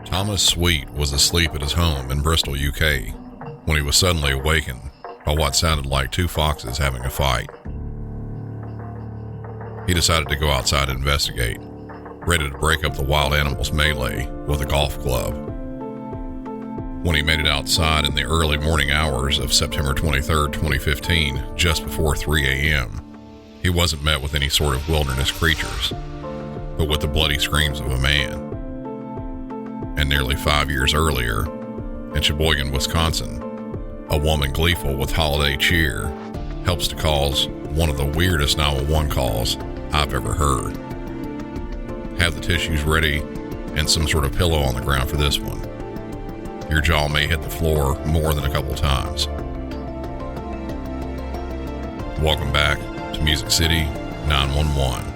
Thomas Sweet was asleep at his home in Bristol, UK, when he was suddenly awakened by what sounded like two foxes having a fight. He decided to go outside and investigate, ready to break up the wild animals' melee with a golf club. When he made it outside in the early morning hours of September 23, 2015, just before 3 a.m., he wasn't met with any sort of wilderness creatures, but with the bloody screams of a man. And nearly 5 years earlier, in Sheboygan, Wisconsin, a woman gleeful with holiday cheer helps to cause one of the weirdest 911 calls I've ever heard. Have the tissues ready and some sort of pillow on the ground for this one. Your jaw may hit the floor more than a couple times. Welcome back to Music City 911.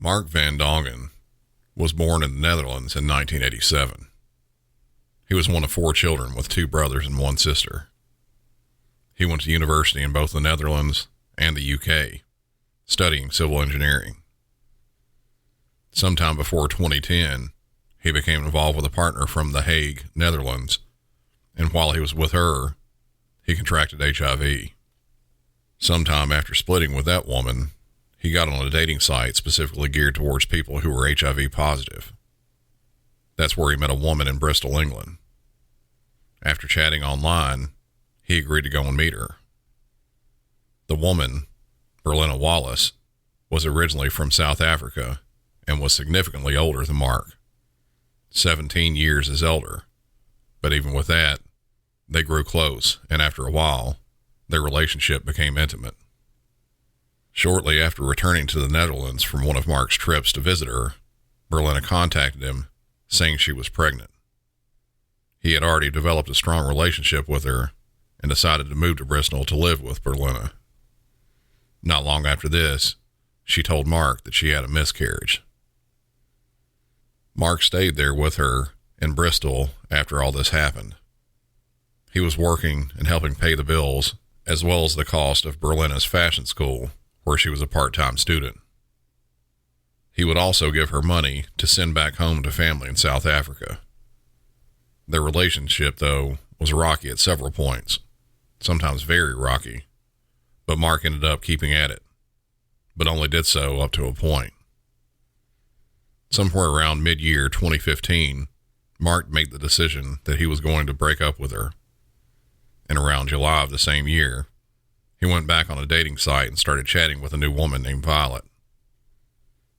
Mark van Dongen was born in the Netherlands in 1987. He was one of 4 children with 2 brothers and 1 sister. He went to university in both the Netherlands and the UK, studying civil engineering. Sometime before 2010, he became involved with a partner from The Hague, Netherlands, and while he was with her, he contracted HIV. Sometime after splitting with that woman, he got on a dating site specifically geared towards people who were HIV positive. That's where he met a woman in Bristol, England. After chatting online, he agreed to go and meet her. The woman, Berlina Wallace, was originally from South Africa and was significantly older than Mark, 17 years his elder. But even with that, they grew close, and after a while, their relationship became intimate. Shortly after returning to the Netherlands from one of Mark's trips to visit her, Berlina contacted him, saying she was pregnant. He had already developed a strong relationship with her and decided to move to Bristol to live with Berlina. Not long after this, she told Mark that she had a miscarriage. Mark stayed there with her in Bristol after all this happened. He was working and helping pay the bills, as well as the cost of Berlina's fashion school, where she was a part-time student. He would also give her money to send back home to family in South Africa. Their relationship, though, was rocky at several points, sometimes very rocky, but Mark ended up keeping at it, but only did so up to a point. Somewhere around mid-year 2015, Mark made the decision that he was going to break up with her. And around July of the same year, he went back on a dating site and started chatting with a new woman named Violet.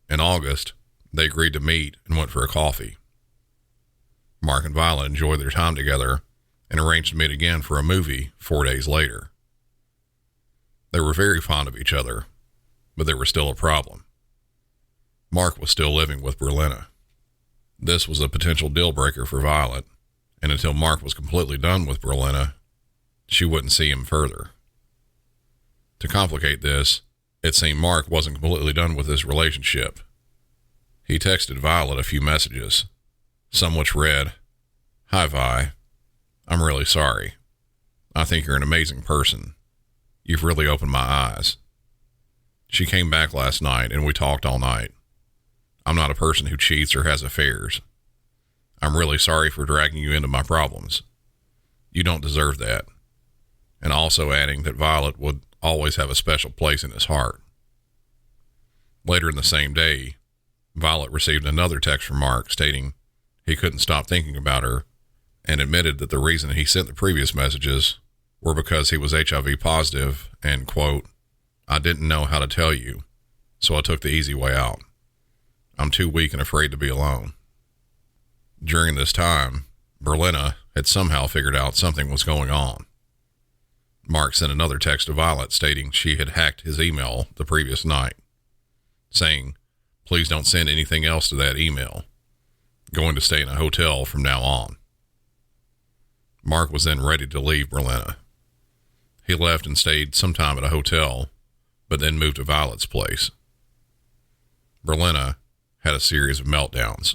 In August, they agreed to meet and went for a coffee. Mark and Violet enjoyed their time together and arranged to meet again for a movie 4 days later. They were very fond of each other, but there was still a problem. Mark was still living with Berlina. This was a potential deal breaker for Violet, and until Mark was completely done with Berlina, she wouldn't see him further. To complicate this, it seemed Mark wasn't completely done with his relationship. He texted Violet a few messages, some which read, "Hi Vi, I'm really sorry. I think you're an amazing person. You've really opened my eyes. She came back last night and we talked all night. I'm not a person who cheats or has affairs. I'm really sorry for dragging you into my problems. You don't deserve that." And also adding that Violet would always have a special place in his heart. Later in the same day, Violet received another text from Mark stating he couldn't stop thinking about her and admitted that the reason he sent the previous messages were because he was HIV positive and, quote, "I didn't know how to tell you, so I took the easy way out. I'm too weak and afraid to be alone." During this time, Berlina had somehow figured out something was going on. Mark sent another text to Violet stating she had hacked his email the previous night, saying, "Please don't send anything else to that email. Going to stay in a hotel from now on." Mark was then ready to leave Berlina. He left and stayed some time at a hotel, but then moved to Violet's place. Berlina had a series of meltdowns.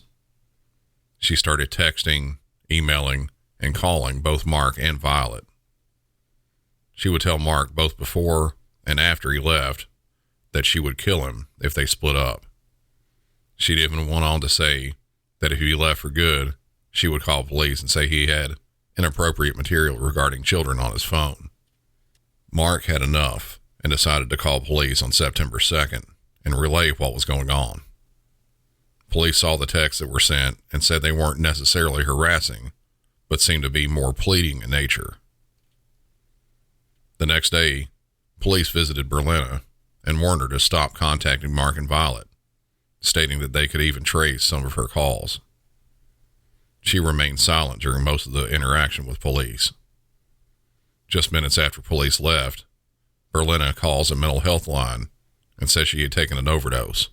She started texting, emailing, and calling both Mark and Violet. She would tell Mark both before and after he left, that she would kill him if they split up. She'd even went on to say that if he left for good, she would call police and say he had inappropriate material regarding children on his phone. Mark had enough and decided to call police on September 2nd and relay what was going on. Police saw the texts that were sent and said they weren't necessarily harassing, but seemed to be more pleading in nature. The next day, police visited Berlina and warned her to stop contacting Mark and Violet, stating that they could even trace some of her calls. She remained silent during most of the interaction with police. Just minutes after police left, Berlina calls a mental health line and says she had taken an overdose.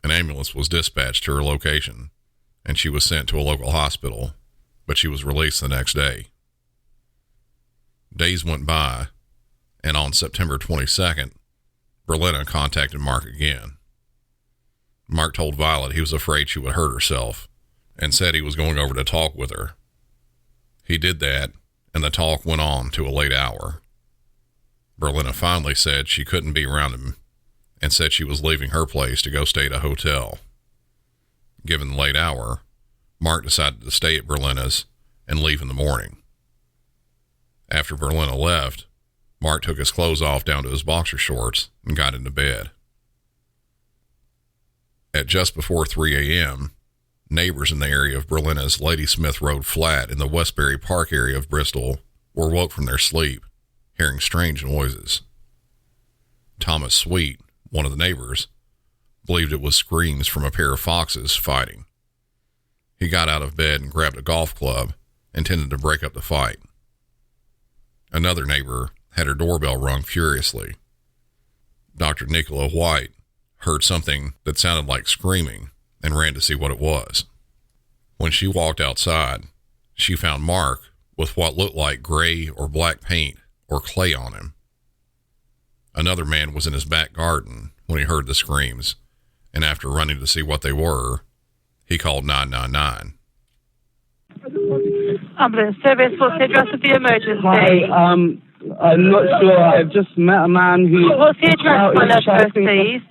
An ambulance was dispatched to her location, and she was sent to a local hospital, but she was released the next day. Days went by, and on September 22nd, Berlina contacted Mark again. Mark told Violet he was afraid she would hurt herself and said he was going over to talk with her. He did that, and the talk went on to a late hour. Berlina finally said she couldn't be around him and said she was leaving her place to go stay at a hotel. Given the late hour, Mark decided to stay at Berlina's and leave in the morning. After Berlina left, Mark took his clothes off down to his boxer shorts and got into bed. At just before 3 a.m., neighbors in the area of Berlina's Ladysmith Road flat in the Westbury Park area of Bristol were woke from their sleep, hearing strange noises. Thomas Sweet, one of the neighbors, believed it was screams from a pair of foxes fighting. He got out of bed and grabbed a golf club, intending to break up the fight. Another neighbor had her doorbell rung furiously. Dr. Nicola White heard something that sounded like screaming and ran to see what it was. When she walked outside, she found Mark with what looked like gray or black paint or clay on him. Another man was in his back garden when he heard the screams, and after running to see what they were, he called 999. Ambulance service, what's the address of the emergency? Hi, I'm not sure. I've just met a man who... What's the address, my love, first, please?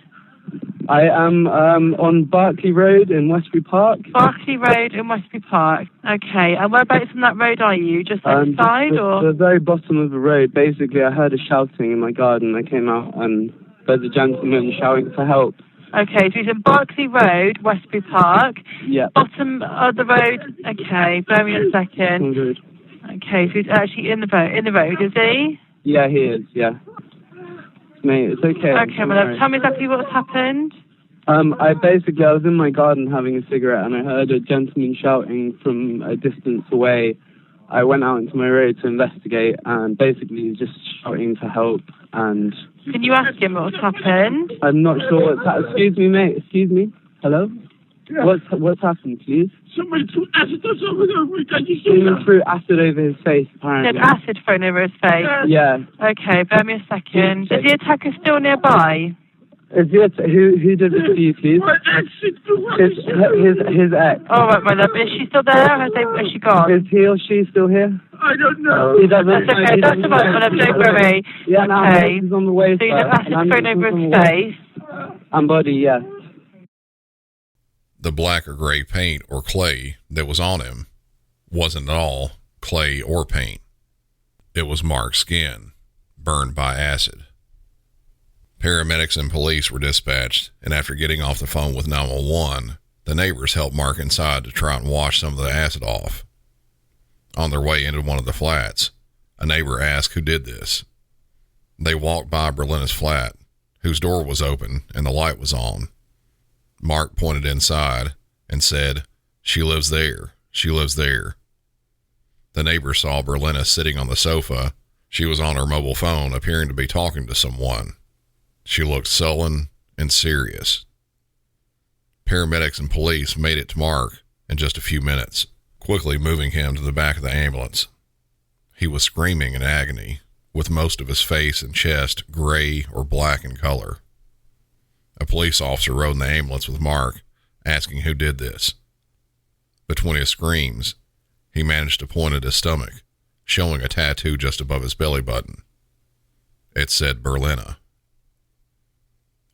I am on Berkeley Road in Westbury Park. Berkeley Road in Westbury Park. Okay, and whereabouts on that road are you? Just outside, or...? The very bottom of the road. Basically, I heard a shouting in my garden. I came out and there's a gentleman shouting for help. Okay, so he's in Berkeley Road, Westbury Park. Yeah. Bottom of the road. Okay, bear me a second. Good. Okay, so he's actually in the road, is he? Yeah, he is, yeah. Mate, it's okay. Okay, my love, tell me exactly what's happened. I was in my garden having a cigarette and I heard a gentleman shouting from a distance away. I went out into my road to investigate and basically he was just shouting for help and... Can you ask him what's happened? I'm not sure what's happened. Excuse me, mate. Excuse me. Hello? Yeah. What's happened, please? Somebody threw acid over there. Can you see Someone threw acid over his face, apparently. Said acid thrown over his face? Yeah. Okay, bear me a second. Is the attacker still nearby? Is who did it to you, please? His ex. All right, my love. Is she still there? Has she gone? Is he or she still here? I don't know. He doesn't. That's okay. That's all right, my love. Don't worry. Yeah, okay. He's on the way. So you have acid thrown over his face? And body, yeah. The black or gray paint or clay that was on him wasn't at all clay or paint. It was Mark's skin, burned by acid. Paramedics and police were dispatched, and after getting off the phone with 911, the neighbors helped Mark inside to try and wash some of the acid off. On their way into one of the flats, a neighbor asked who did this. They walked by Berlina's flat, whose door was open and the light was on. Mark pointed inside and said, "She lives there. She lives there." The neighbor saw Berlina sitting on the sofa. She was on her mobile phone, appearing to be talking to someone. She looked sullen and serious. Paramedics and police made it to Mark in just a few minutes, quickly moving him to the back of the ambulance. He was screaming in agony, with most of his face and chest gray or black in color. A police officer rode in the ambulance with Mark, asking who did this. Between his screams, he managed to point at his stomach, showing a tattoo just above his belly button. it said Berlina.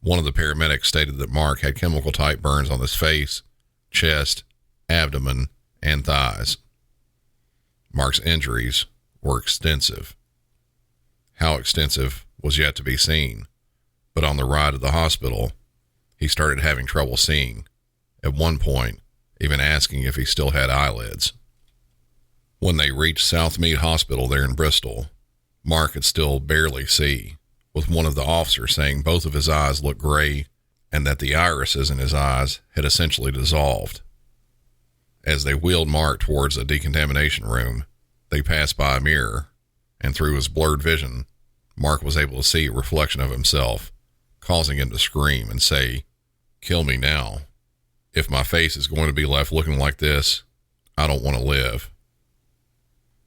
One of the paramedics stated that Mark had chemical-type burns on his face, chest, abdomen, and thighs. Mark's injuries were extensive. How extensive was yet to be seen, but on the ride to the hospital, he started having trouble seeing, at one point even asking if he still had eyelids. When they reached Southmead Hospital there in Bristol, Mark could still barely see, with one of the officers saying both of his eyes looked gray and that the irises in his eyes had essentially dissolved. As they wheeled Mark towards a decontamination room, they passed by a mirror, and through his blurred vision, Mark was able to see a reflection of himself, causing him to scream and say, "Kill me now. If my face is going to be left looking like this, I don't want to live."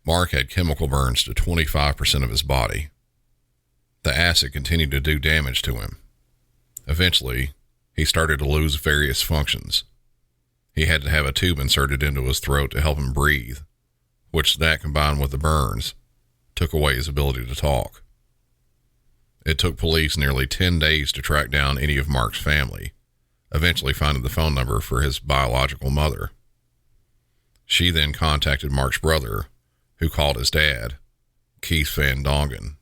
Mark had chemical burns to 25% of his body. The acid continued to do damage to him. Eventually, he started to lose various functions. He had to have a tube inserted into his throat to help him breathe, which that combined with the burns took away his ability to talk. It took police nearly 10 days to track down any of Mark's family, eventually finding the phone number for his biological mother. She then contacted Mark's brother, who called his dad, Keith Van Dongen.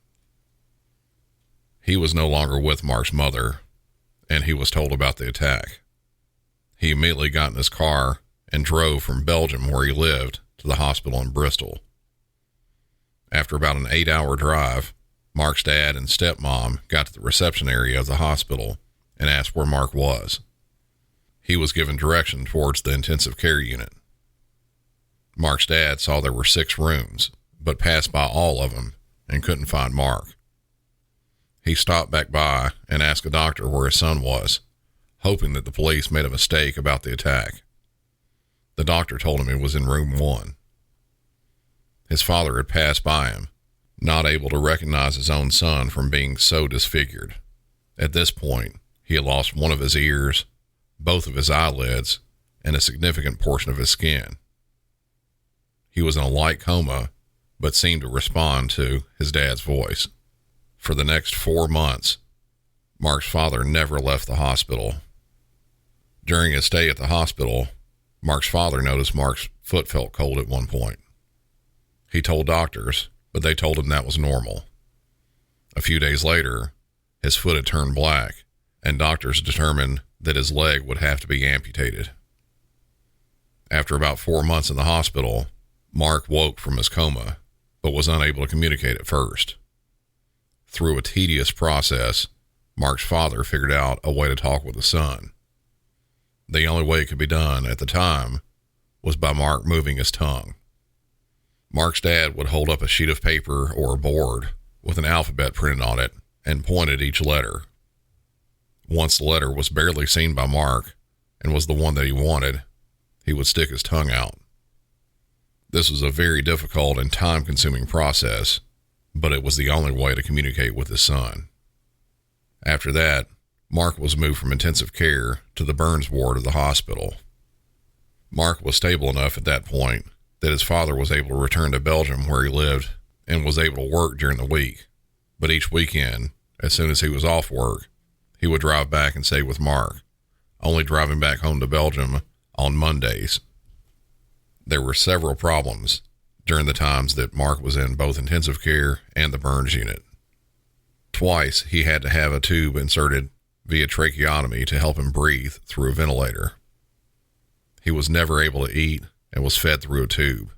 He was no longer with Mark's mother, and he was told about the attack. He immediately got in his car and drove from Belgium, where he lived, to the hospital in Bristol. After about an 8-hour drive, Mark's dad and stepmom got to the reception area of the hospital and asked where Mark was. He was given direction towards the intensive care unit. Mark's dad saw there were 6 rooms, but passed by all of them and couldn't find Mark. He stopped back by and asked a doctor where his son was, hoping that the police made a mistake about the attack. The doctor told him he was in room 1. His father had passed by him, not able to recognize his own son from being so disfigured. At this point, he had lost one of his ears, both of his eyelids, and a significant portion of his skin. He was in a light coma, but seemed to respond to his dad's voice. For the next 4 months, Mark's father never left the hospital. During his stay at the hospital, Mark's father noticed Mark's foot felt cold at one point. He told doctors, but they told him that was normal. A few days later, his foot had turned black, and doctors determined that his leg would have to be amputated. After about 4 months in the hospital, Mark woke from his coma, but was unable to communicate at first. Through a tedious process, Mark's father figured out a way to talk with his son. The only way it could be done at the time was by Mark moving his tongue. Mark's dad would hold up a sheet of paper or a board with an alphabet printed on it and point at each letter. Once the letter was barely seen by Mark and was the one that he wanted, he would stick his tongue out. This was a very difficult and time-consuming process, but it was the only way to communicate with his son. After that, Mark was moved from intensive care to the burns ward of the hospital. Mark was stable enough at that point that his father was able to return to Belgium, where he lived, and was able to work during the week. But each weekend, as soon as he was off work, he would drive back and stay with Mark, only driving back home to Belgium on Mondays. There were several problems during the times that Mark was in both intensive care and the burns unit. Twice, he had to have a tube inserted via tracheotomy to help him breathe through a ventilator. He was never able to eat and was fed through a tube.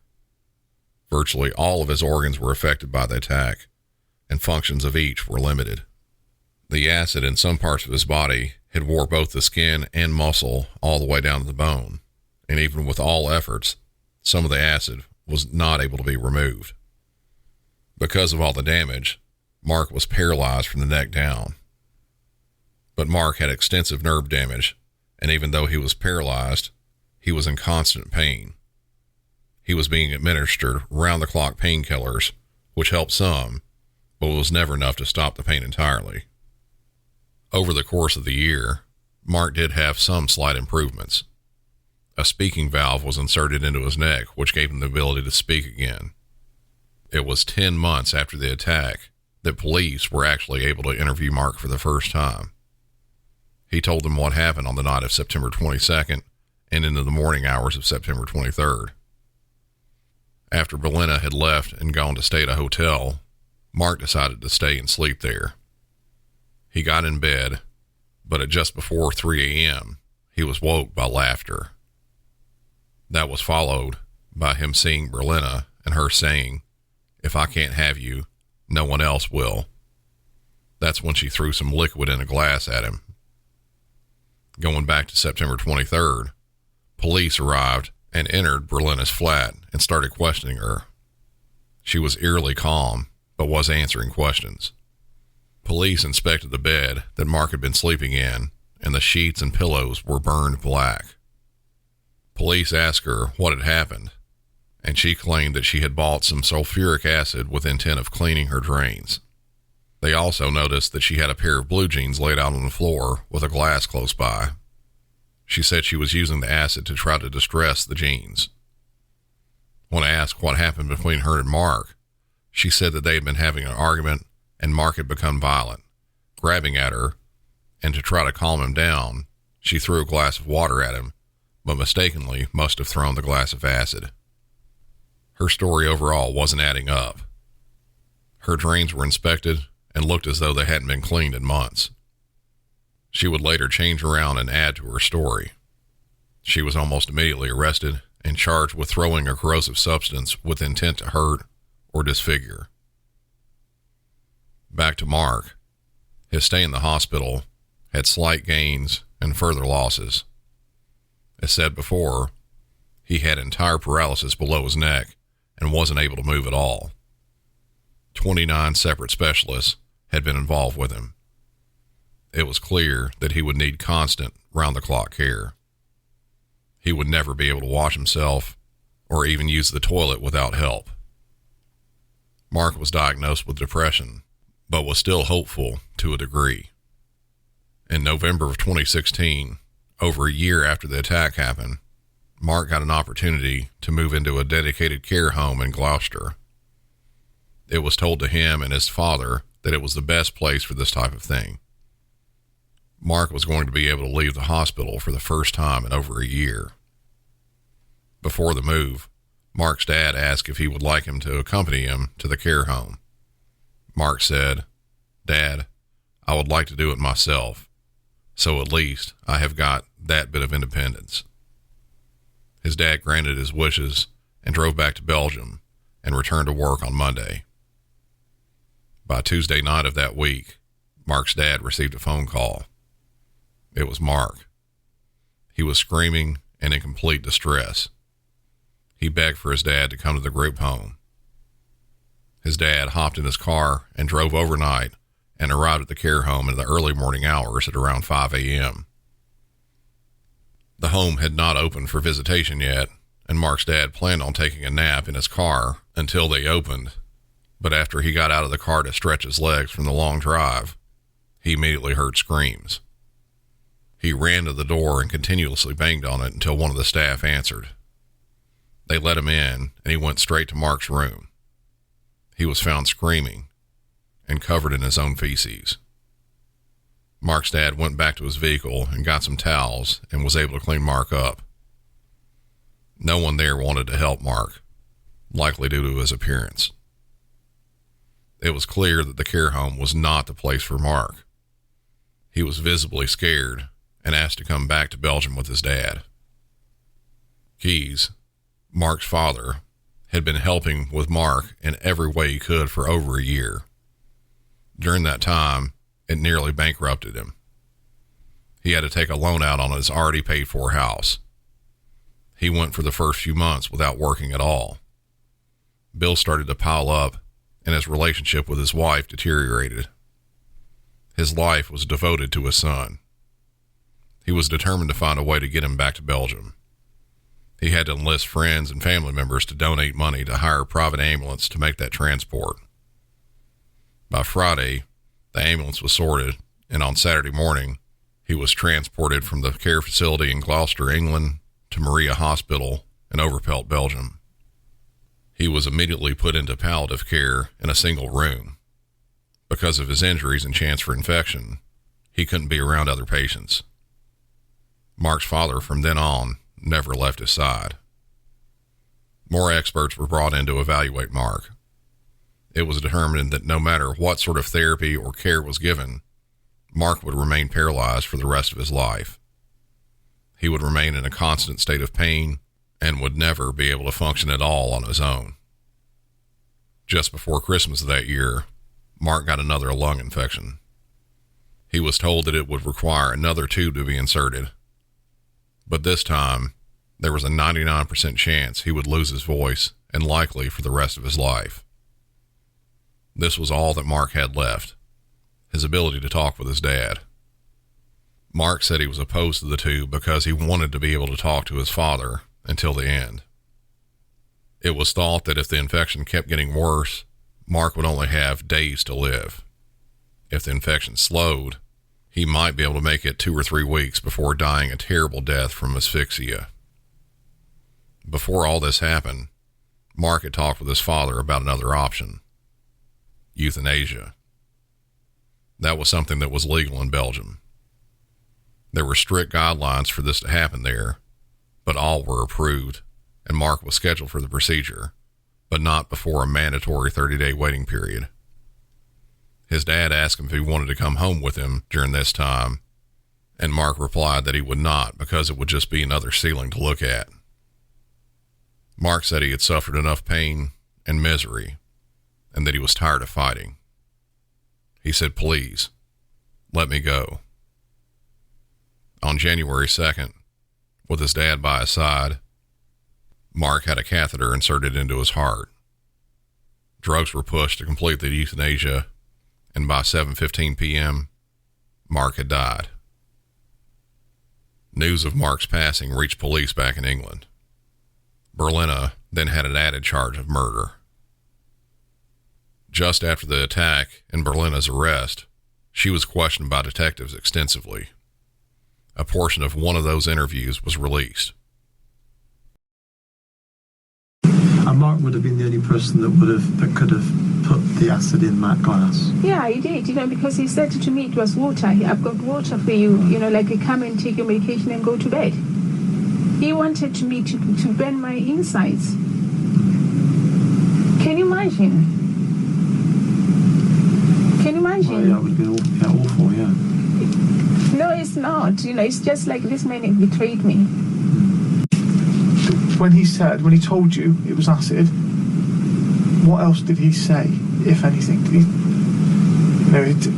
Virtually all of his organs were affected by the attack, and functions of each were limited. The acid in some parts of his body had wore both the skin and muscle all the way down to the bone, and even with all efforts, some of the acid was not able to be removed. Because of all the damage, Mark was paralyzed from the neck down. But Mark had extensive nerve damage, and even though he was paralyzed, he was in constant pain. He was being administered round-the-clock painkillers, which helped some, but was never enough to stop the pain entirely. Over the course of the year, Mark did have some slight improvements. A speaking valve was inserted into his neck, which gave him the ability to speak again. It was 10 months after the attack that police were actually able to interview Mark for the first time. He told them what happened on the night of September 22nd and into the morning hours of September 23rd. After Berlina had left and gone to stay at a hotel, Mark decided to stay and sleep there. He got in bed, but at just before 3 a.m., he was woke by laughter. That was followed by him seeing Berlina and her saying, "If I can't have you, no one else will." That's when she threw some liquid in a glass at him. Going back to September 23rd, police arrived and entered Berlina's flat and started questioning her. She was eerily calm, but was answering questions. Police inspected the bed that Mark had been sleeping in, and the sheets and pillows were burned black. Police asked her what had happened, and she claimed that she had bought some sulfuric acid with intent of cleaning her drains. They also noticed that she had a pair of blue jeans laid out on the floor with a glass close by. She said she was using the acid to try to distress the jeans. When asked what happened between her and Mark, she said that they had been having an argument and Mark had become violent, grabbing at her, and to try to calm him down, she threw a glass of water at him, but mistakenly must have thrown the glass of acid. Her story overall wasn't adding up. Her drains were inspected and looked as though they hadn't been cleaned in months. She would later change around and add to her story. She was almost immediately arrested and charged with throwing a corrosive substance with intent to hurt or disfigure. Back to Mark. His stay in the hospital had slight gains and further losses. As said before, he had entire paralysis below his neck and wasn't able to move at all. 29 separate specialists had been involved with him. It was clear that he would need constant, round-the-clock care. He would never be able to wash himself or even use the toilet without help. Mark was diagnosed with depression, but was still hopeful to a degree. In November of 2016, over a year after the attack happened, Mark got an opportunity to move into a dedicated care home in Gloucester. It was told to him and his father that it was the best place for this type of thing. Mark was going to be able to leave the hospital for the first time in over a year. Before the move, Mark's dad asked if he would like him to accompany him to the care home. Mark said, "Dad, I would like to do it myself, so at least I have got that bit of independence." His dad granted his wishes and drove back to Belgium and returned to work on Monday. By Tuesday night of that week, Mark's dad received a phone call. It was Mark. He was screaming and in complete distress. He begged for his dad to come to the group home. His dad hopped in his car and drove overnight and arrived at the care home in the early morning hours at around 5 a.m. The home had not opened for visitation yet, and Mark's dad planned on taking a nap in his car until they opened, but after he got out of the car to stretch his legs from the long drive, he immediately heard screams. He ran to the door and continuously banged on it until one of the staff answered. They let him in, and he went straight to Mark's room. He was found screaming and covered in his own feces. Mark's dad went back to his vehicle and got some towels and was able to clean Mark up. No one there wanted to help Mark, likely due to his appearance. It was clear that the care home was not the place for Mark. He was visibly scared and asked to come back to Belgium with his dad. Keys, Mark's father, had been helping with Mark in every way he could for over a year. During that time, it nearly bankrupted him. He had to take a loan out on his already paid for house. He went for the first few months without working at all. Bills started to pile up, and his relationship with his wife deteriorated. His life was devoted to his son. He was determined to find a way to get him back to Belgium. He had to enlist friends and family members to donate money to hire a private ambulance to make that transport. By Friday, the ambulance was sorted, and on Saturday morning, he was transported from the care facility in Gloucester, England, to Maria Hospital in Overpelt, Belgium. He was immediately put into palliative care in a single room. Because of his injuries and chance for infection, he couldn't be around other patients. Mark's father, from then on, never left his side. More experts were brought in to evaluate Mark. It was determined that no matter what sort of therapy or care was given, Mark would remain paralyzed for the rest of his life. He would remain in a constant state of pain and would never be able to function at all on his own. Just before Christmas of that year, Mark got another lung infection. He was told that it would require another tube to be inserted, but this time there was a 99% chance he would lose his voice and likely for the rest of his life. This was all that Mark had left, his ability to talk with his dad. Mark said he was opposed to the tube because he wanted to be able to talk to his father until the end. It was thought that if the infection kept getting worse, Mark would only have days to live. If the infection slowed, he might be able to make it 2 or 3 weeks before dying a terrible death from asphyxia. Before all this happened, Mark had talked with his father about another option: euthanasia. That was something that was legal in Belgium. There were strict guidelines for this to happen there, but all were approved, and Mark was scheduled for the procedure, but not before a mandatory 30-day waiting period. His dad asked him if he wanted to come home with him during this time, and Mark replied that he would not because it would just be another ceiling to look at. Mark said he had suffered enough pain and misery, and that he was tired of fighting. He said, "Please, let me go." On January 2nd, with his dad by his side, Mark had a catheter inserted into his heart. Drugs were pushed to complete the euthanasia, and by 7:15 p.m., Mark had died. News of Mark's passing reached police back in England. Berlina then had an added charge of murder. Just after the attack and Berlina's arrest, she was questioned by detectives extensively. A portion of one of those interviews was released. And Mark would have been the only person that could have put the acid in that glass. Yeah, he did, because he said to me it was water. I've got water for you, like you come and take your medication and go to bed. He wanted me to burn my insides. Can you imagine? Can you imagine? Oh, yeah, it would have been awful, yeah. No, it's not. It's just like this man betrayed me. When he told you it was acid, what else did he say, if anything? Did he,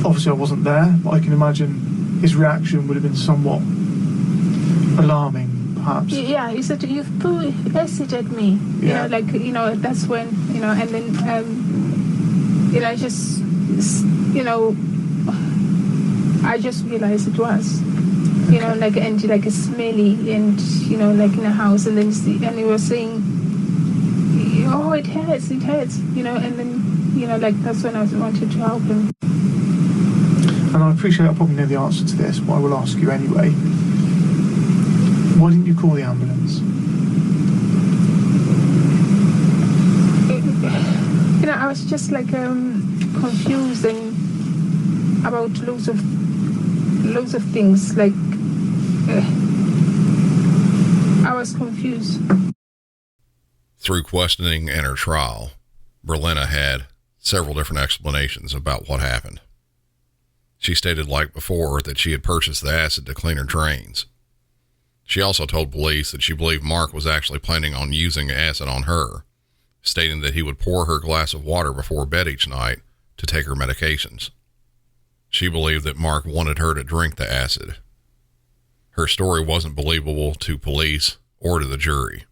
obviously I wasn't there, but I can imagine his reaction would have been somewhat alarming, perhaps. Yeah, he said, "You've put acid at me." Yeah. That's when, and then, I just realized it was. And smelly, and in a house, and then he was saying, "Oh, it hurts," and then that's when I wanted to help him. And I appreciate I probably know the answer to this, but I will ask you anyway. Why didn't you call the ambulance? I was just confused and about loads of things. I was confused. Through questioning and her trial, Berlina had several different explanations about what happened. She stated, like before, that she had purchased the acid to clean her drains. She also told police that she believed Mark was actually planning on using acid on her, stating that he would pour her a glass of water before bed each night to take her medications. She believed that Mark wanted her to drink the acid. Her story wasn't believable to police or to the jury.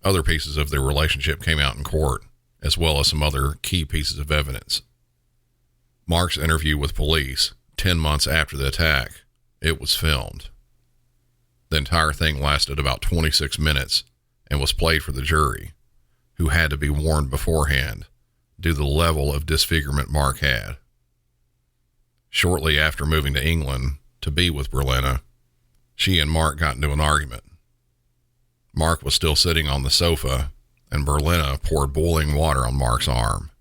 Other pieces of their relationship came out in court, as well as some other key pieces of evidence. Mark's interview with police 10 months after the attack, it was filmed. The entire thing lasted about 26 minutes and was played for the jury, who had to be warned beforehand due to the level of disfigurement Mark had. Shortly after moving to England to be with Berlina, she and Mark got into an argument. Mark was still sitting on the sofa, and Berlina poured boiling water on Mark's arm.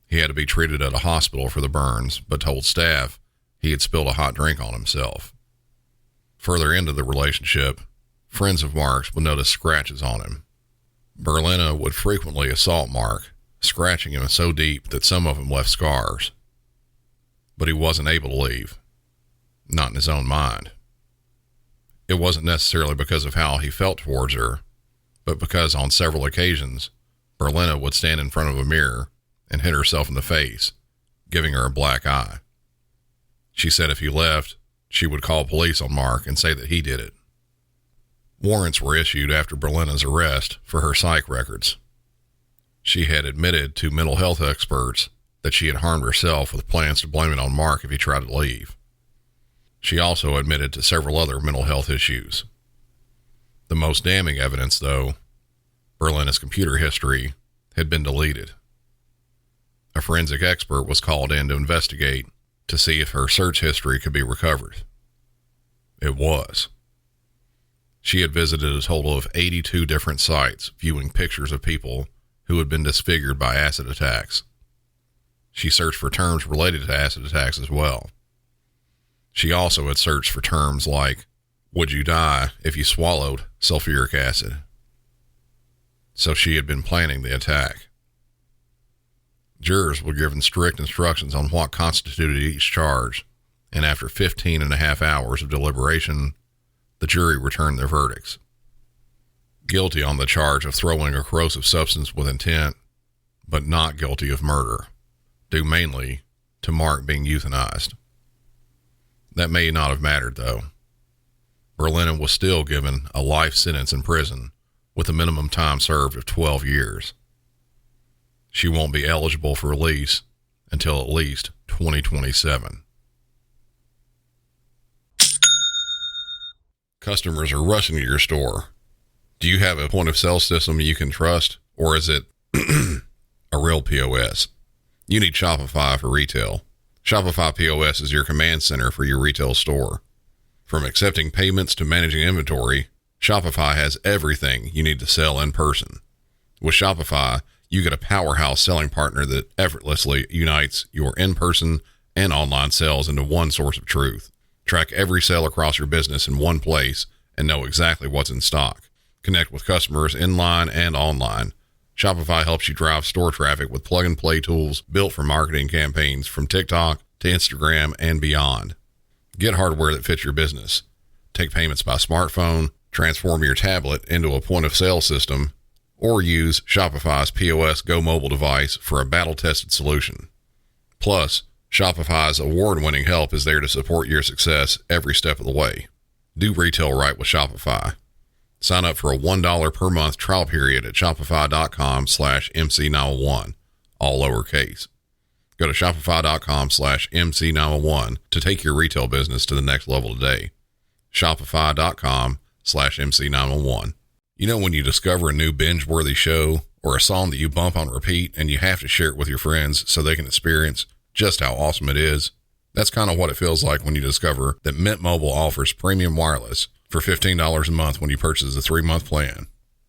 He had to be treated at a hospital for the burns, but told staff he had spilled a hot drink on himself. Further into the relationship, friends of Mark's would notice scratches on him. Berlina would frequently assault Mark, scratching him so deep that some of them left scars. But he wasn't able to leave, not in his own mind. It wasn't necessarily because of how he felt towards her, but because on several occasions, Berlina would stand in front of a mirror and hit herself in the face, giving her a black eye. She said if he left, she would call police on Mark and say that he did it. Warrants were issued after Berlina's arrest for her psych records. She had admitted to mental health experts that she had harmed herself with plans to blame it on Mark if he tried to leave. She also admitted to several other mental health issues. The most damning evidence, though, Berlina's computer history had been deleted. A forensic expert was called in to investigate to see if her search history could be recovered. It was. She had visited a total of 82 different sites, viewing pictures of people who had been disfigured by acid attacks. She searched for terms related to acid attacks as well. She also had searched for terms like, would you die if you swallowed sulfuric acid? So she had been planning the attack. Jurors were given strict instructions on what constituted each charge, and after 15 and a half hours of deliberation, the jury returned their verdicts. Guilty on the charge of throwing a corrosive substance with intent, but not guilty of murder, due mainly to Mark being euthanized. That may not have mattered, though. Berlina was still given a life sentence in prison with a minimum time served of 12 years. She won't be eligible for release until at least 2027. Customers are rushing to your store. Do you have a point of sale system you can trust, or is it a real POS? You need Shopify for retail. Shopify POS is your command center for your retail store. From accepting payments to managing inventory, Shopify has everything you need to sell in person. With Shopify, you get a powerhouse selling partner that effortlessly unites your in-person and online sales into one source of truth. Track every sale across your business in one place and know exactly what's in stock. Connect with customers in-line and online. Shopify helps you drive store traffic with plug-and-play tools built for marketing campaigns from TikTok to Instagram and beyond. Get hardware that fits your business. Take payments by smartphone, transform your tablet into a point-of-sale system, or use Shopify's POS Go mobile device for a battle-tested solution. Plus, Shopify's award-winning help is there to support your success every step of the way. Do retail right with Shopify. Sign up for a $1 per month trial period at shopify.com/MC901, all lowercase. Go to shopify.com/MC901 to take your retail business to the next level today. Shopify.com/MC901. You know when you discover a new binge-worthy show or a song that you bump on repeat and you have to share it with your friends so they can experience just how awesome it is? That's kind of what it feels like when you discover that Mint Mobile offers premium wireless for $15 a month when you purchase a 3-month plan.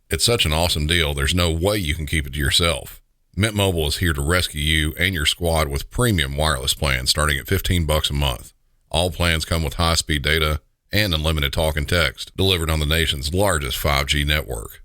It's such an awesome deal, there's no way you can keep it to yourself. Mint Mobile is here to rescue you and your squad with premium wireless plans starting at $15 a month. All plans come with high-speed data and unlimited talk and text delivered on the nation's largest 5G network.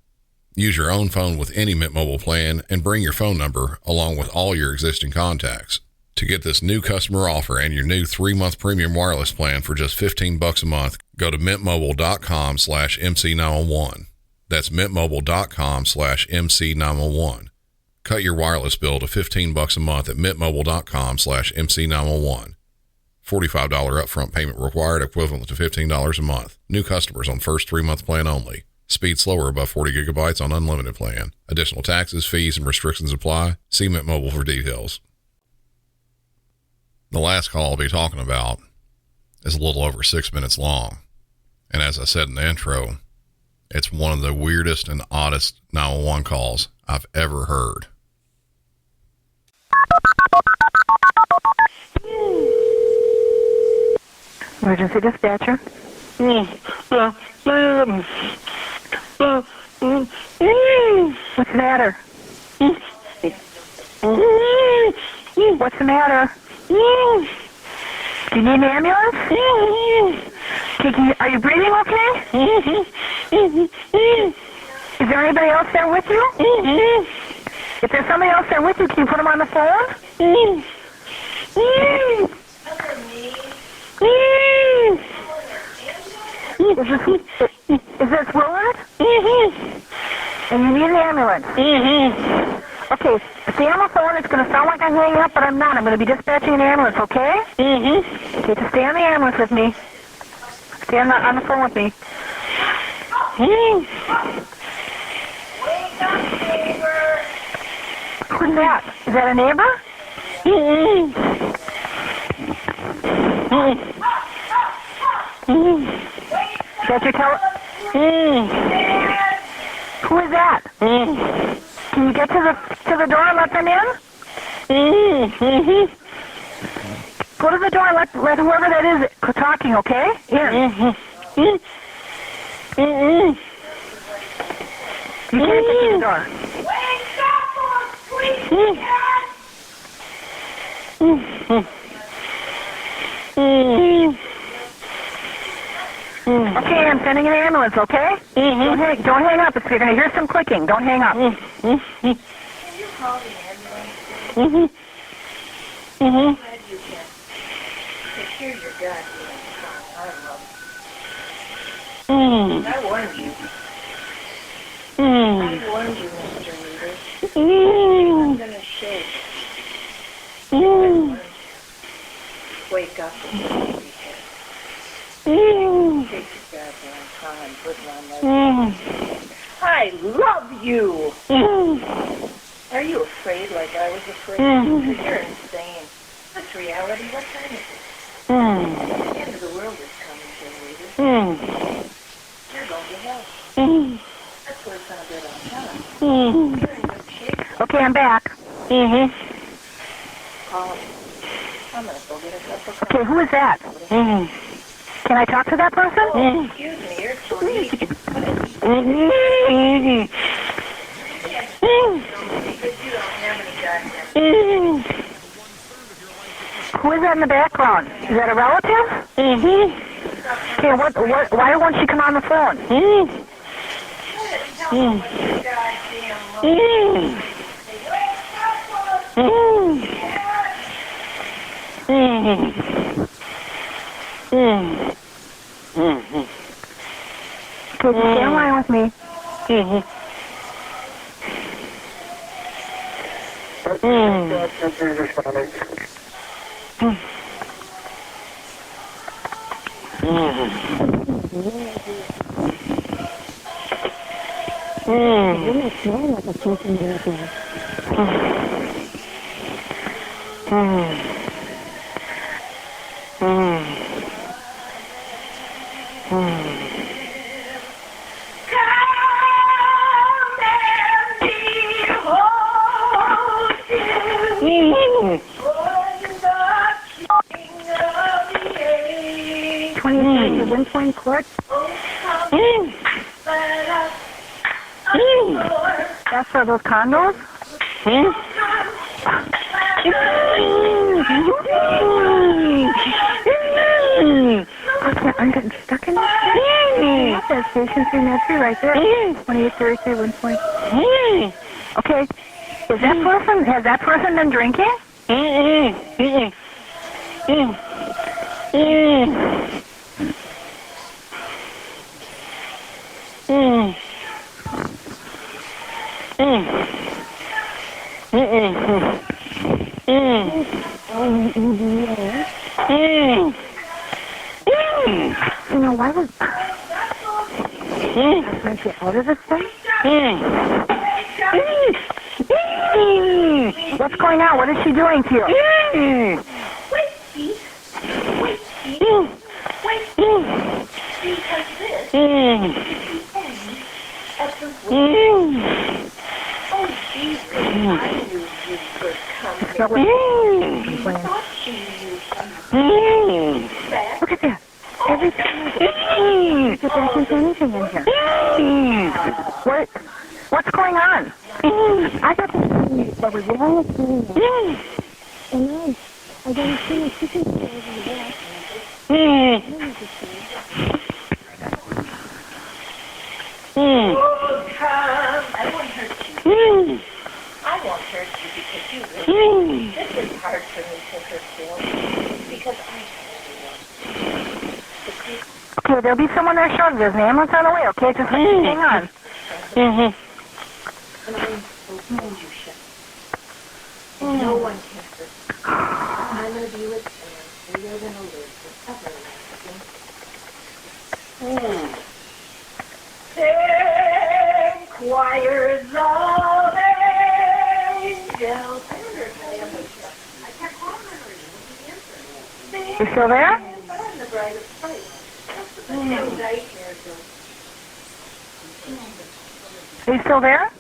Use your own phone with any Mint Mobile plan and bring your phone number along with all your existing contacts. To get this new customer offer and your new 3-month premium wireless plan for just $15 a month, go to mintmobile.com/MC901. That's mintmobile.com/MC901. Cut your wireless bill to $15 a month at mintmobile.com/MC901. $45 upfront payment required, equivalent to $15 a month. New customers on first 3-month plan only. Speed slower above 40 gigabytes on unlimited plan. Additional taxes, fees, and restrictions apply. See Mint Mobile for details. The last call I'll be talking about is a little over 6 minutes long. And as I said in the intro, it's one of the weirdest and oddest 911 calls I've ever heard. Emergency dispatcher. What's the matter? What's the matter? Do you need an ambulance? Are you breathing okay? Is there anybody else there with you? If there's somebody else there with you, can you put them on the phone? Is this Willard? And you need an ambulance? Okay, stay on the phone. It's going to sound like I'm hanging up, but I'm not. I'm going to be dispatching an ambulance, okay? Okay, just stay on the ambulance with me. Stay on the phone with me. Wake up, neighbor. Who's that? Is that a neighbor? Is that your Who is that? Can you get to the door and let them in? Go to the door and let whoever that is talking, okay? In. You can't get to the door. Wake up, please. Okay, I'm sending an ambulance, okay? Don't hang up. You're going to hear some clicking. Don't hang up. Can you call the ambulance? I'm glad you can. Take care of your goddamn son. I love you. I warned you. I warned you, Mr. Reader. I'm going to shake. Wake up and take your goddamn time, put it on my I love you. Are you afraid like I was afraid? You're insane. What's reality? What time is it? The end of the world is coming, Jim Reader. You're going to hell. That's what it's going to be on time. You're in good shape. Okay, I'm back. I'm going to go get a cup of coffee. Okay, who is that? Can I talk to that person? Oh, excuse me, you're so neat. Who is that in the background? Is that a relative? Okay, why won't she come on the phone? Okay, stay in line with me. That's for those condos? I'm getting stuck in this. That's station 3 right there. 2833 1 point. Okay. Has that person been drinking? You know, why was I get out of this thing? What's going on? What is she doing to you? Because this at the Oh, Jesus, I knew you could come Look at that. Every time I get back into anything in here. What's going on? I got this thing that was wrong with me. And then I got a few chicken in the back. Oh, come. I won't hurt you. I won't hurt you because you really. This is hard for me to hurt you because I. Okay, there'll be someone there shortly. There's an ambulance on the way, okay? Just hang on. And no one can hurt you. I'm going to be with Sam, and you're going to live forever. Sing choirs of angels. You still there? Are you still there?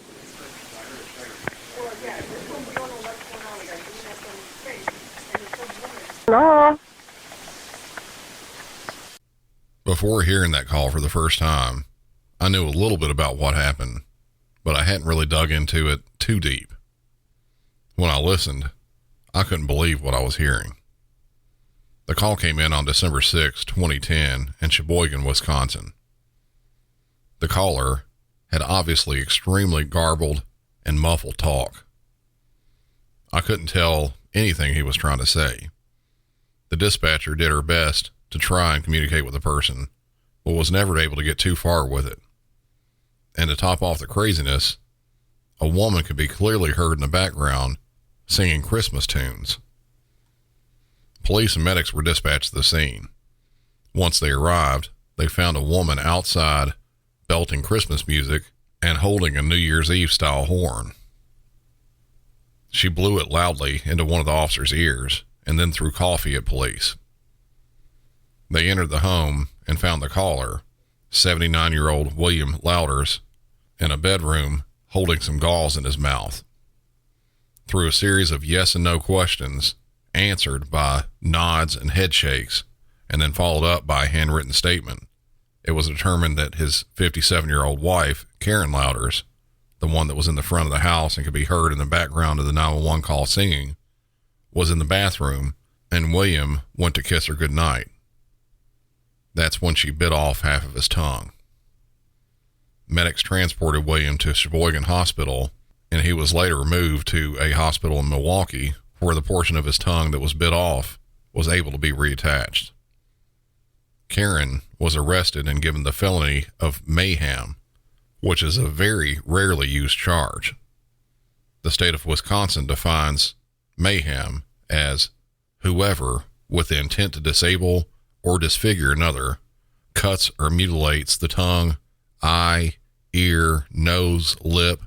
Hello? Before hearing that call for the first time, I knew a little bit about what happened, but I hadn't really dug into it too deep. When I listened, I couldn't believe what I was hearing. The call came in on December 6, 2010 in Sheboygan, Wisconsin. The caller had obviously extremely garbled and muffled talk. I couldn't tell anything he was trying to say. The dispatcher did her best to try and communicate with the person, but was never able to get too far with it. And to top off the craziness, a woman could be clearly heard in the background singing Christmas tunes. Police and medics were dispatched to the scene. Once they arrived, they found a woman outside belting Christmas music and holding a New Year's Eve style horn. She blew it loudly into one of the officer's ears and then threw coffee at police. They entered the home and found the caller, 79-year-old William Louders, in a bedroom holding some gauze in his mouth. Through a series of yes and no questions, answered by nods and head shakes, and then followed up by a handwritten statement, it was determined that his 57-year-old wife, Karen Louders, the one that was in the front of the house and could be heard in the background of the 911 call singing, was in the bathroom, and William went to kiss her goodnight. That's when she bit off half of his tongue. Medics transported William to Sheboygan Hospital, and he was later moved to a hospital in Milwaukee where the portion of his tongue that was bit off was able to be reattached. Karen was arrested and given the felony of mayhem, which is a very rarely used charge. The state of Wisconsin defines mayhem as whoever, with the intent to disable or disfigure another, cuts or mutilates the tongue, eye, ear, nose, lip,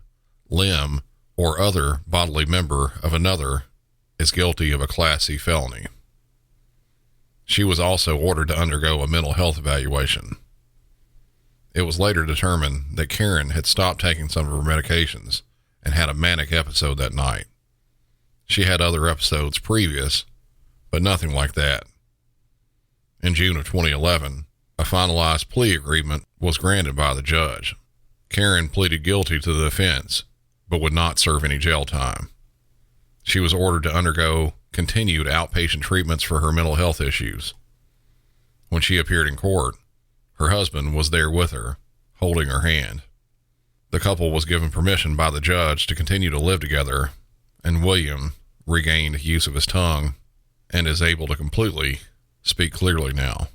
limb, or other bodily member of another, is guilty of a Class C felony. She was also ordered to undergo a mental health evaluation. It was later determined that Karen had stopped taking some of her medications and had a manic episode that night. She had other episodes previous, but nothing like that. In June of 2011, a finalized plea agreement was granted by the judge. Karen pleaded guilty to the offense, but would not serve any jail time. She was ordered to undergo continued outpatient treatments for her mental health issues. When she appeared in court, her husband was there with her, holding her hand. The couple was given permission by the judge to continue to live together, and William regained use of his tongue and is able to completely speak clearly now.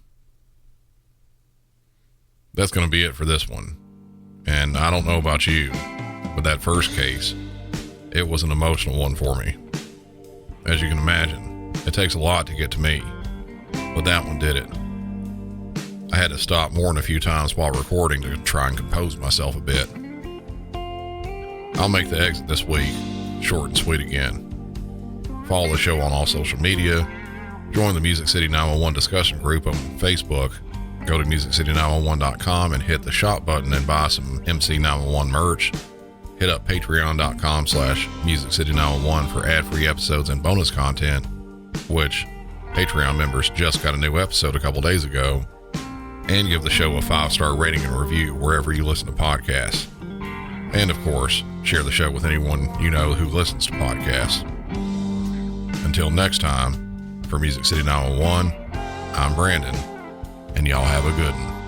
That's going to be it for this one. And I don't know about you, but that first case, it was an emotional one for me. As you can imagine, it takes a lot to get to me, but that one did it. I had to stop more than a few times while recording to try and compose myself a bit. I'll make the exit this week short and sweet again. Follow the show on all social media. Join the Music City 911 discussion group on Facebook. Go to musiccity911.com and hit the shop button and buy some MC911 merch. Hit up patreon.com/musiccity911 for ad-free episodes and bonus content, which Patreon members just got a new episode a couple days ago. And give the show a 5-star rating and review wherever you listen to podcasts. And of course, share the show with anyone you know who listens to podcasts. Until next time, for Music City 911, I'm Brandon, and y'all have a good one.